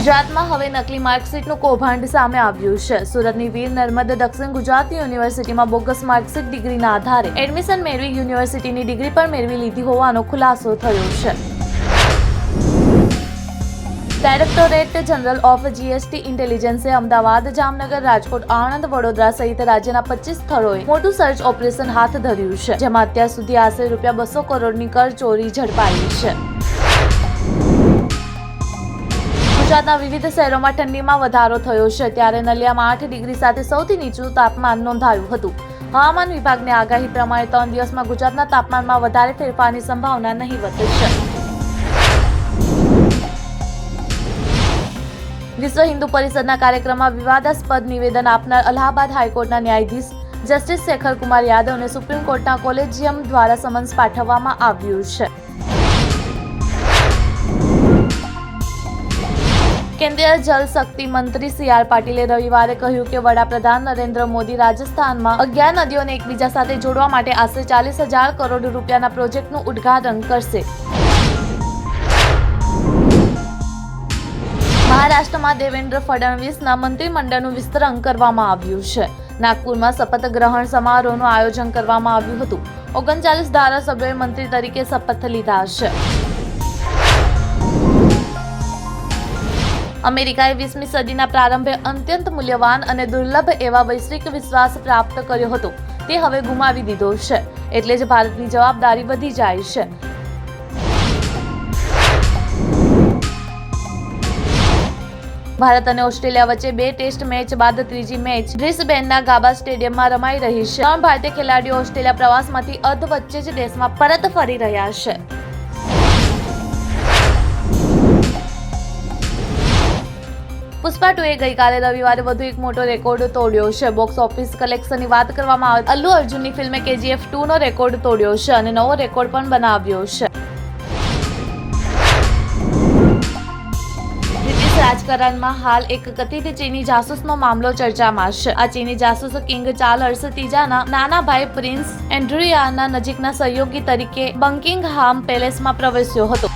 ગુજરાતમાં હવે નકલી માર્કશીટનું કૌભાંડ સામે આવ્યું છે। સુરતની વીર નર્મદ દક્ષિણ ગુજરાત યુનિવર્સિટીમાં બોગસ માર્કશીટ ડિગ્રીના આધારે એડમિશન મેળવી યુનિવર્સિટીની ડિગ્રી પણ મેળવી લીધી હોવાનો ખુલાસો થયો છે। ડાયરેક્ટોરેટ જનરલ ઓફ જીએસટી ઇન્ટેલિજન્સે અમદાવાદ, જામનગર, રાજકોટ, આણંદ, વડોદરા સહિત રાજ્યના 25 સ્થળોએ મોટું સર્ચ ઓપરેશન હાથ ધર્યું છે, જેમાં અત્યાર સુધી આશરે ₹200 કરોડની કર ચોરી ઝડપાઈ છે। ગુજરાતના વિવિધ શહેરોમાં ઠંડીમાં વધારો થયો છે, ત્યારે નલિયામાં 8 ડિગ્રી સાથે સૌથી નીચું તાપમાન નોંધાયું હતું। હવામાન વિભાગની આગાહી પ્રમાણે 3 દિવસમાં ગુજરાતના તાપમાનમાં વધારે ફેરફારની સંભાવના નહીવત છે। વિશ્વ હિન્દુ પરિષદના કાર્યક્રમમાં વિવાદાસ્પદ નિવેદન આપનાર અલ્હાબાદ હાઈકોર્ટના ન્યાયાધીશ જસ્ટિસ શેખર કુમાર યાદવને સુપ્રીમ કોર્ટના કોલેજિયમ દ્વારા સમન્સ પાઠવવામાં આવ્યું છે। કેન્દ્રીય જલ શક્તિ મંત્રી સી.આર. પાટીલે રવિવારે કહ્યું કે વડાપ્રધાન નરેન્દ્ર મોદી રાજસ્થાનમાં 11 નદીઓને એકબીજા સાથે જોડવા માટે આશરે 40,000 કરોડ રૂપિયાના પ્રોજેક્ટનું ઉદ્ઘાટન કરશે। મહારાષ્ટ્રમાં દેવેન્દ્ર ફડણવીસના મંત્રીમંડળનું વિસ્તરણ કરવામાં આવ્યું છે। નાગપુરમાં શપથ ગ્રહણ સમારોહનું આયોજન કરવામાં આવ્યું હતું। 39 ધારાસભ્યોએ મંત્રી તરીકે શપથ લીધા છે। અમેરિકાએ 20મી સદીના પ્રારંભે અત્યંત મૂલ્યવાન અને દુર્લભ એવા વૈશ્વિક વિશ્વાસ પ્રાપ્ત કર્યો હતો, તે હવે ગુમાવી દીધો છે, એટલે જ ભારતની જવાબદારી વધી જાય છે। ભારત અને ઓસ્ટ્રેલિયા વચ્ચે 2 ટેસ્ટ મેચ બાદ ત્રીજી મેચ બ્રિસ્બેનના ગાબા સ્ટેડિયમમાં રમાઈ રહી છે। 3 ભારતીય ખેલાડીઓ ઓસ્ટ્રેલિયા પ્રવાસમાંથી અધવચ્ચે જ દેશમાં પરત ફરી રહ્યા છે। પુષ્પા 2એ ગઈકાલે રવિવારે વધુ એક મોટો રેકોર્ડ તોડ્યો છે। બોક્સ ઓફિસ કલેક્શનની વાત કરવામાં આવે અલ્લુ અર્જુનની ફિલ્મે KGF 2નો રેકોર્ડ તોડ્યો છે અને નવો રેકોર્ડ પણ બનાવ્યો છે। બ્રિટિશ રાજકારણમાં હાલ એક કથિત ચીની જાસૂસનો મામલો ચર્ચામાં છે। આ ચીની જાસૂસ કિંગ ચાર્લ્સ ત્રીજાના નાના ભાઈ પ્રિન્સ એન્ડ્રુયાના નજીકના સહયોગી તરીકે બકિંગહામ પેલેસમાં પ્રવેશ્યો હતો।